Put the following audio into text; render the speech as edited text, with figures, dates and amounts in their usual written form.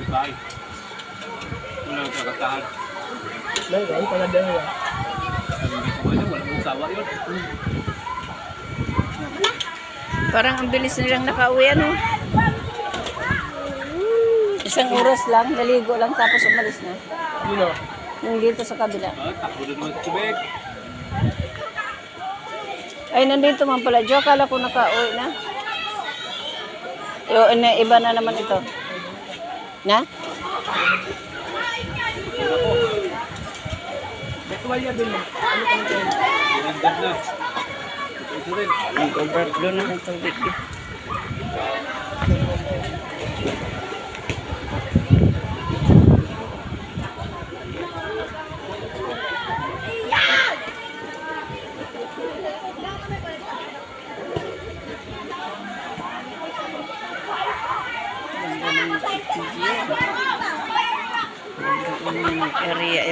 bahay. Wala nang kakatahan. Ay, pala din yan. Sabi dito ba yun? Walang usawa yun. Parang ang bilis nilang nakauwi, ano? Isang oras lang, naligo lang, tapos umalis na. Yun o. Yung dito sa kabila. Takbo na naman sa tubig. Ay, nandito man pala. Jo, akala ko nakauwi na. Iba na naman ito. Na? May tuwalya din mo. Ano ka nito? Pinagdag na. Ito rin. Nag-overflow na ng tubig. Area.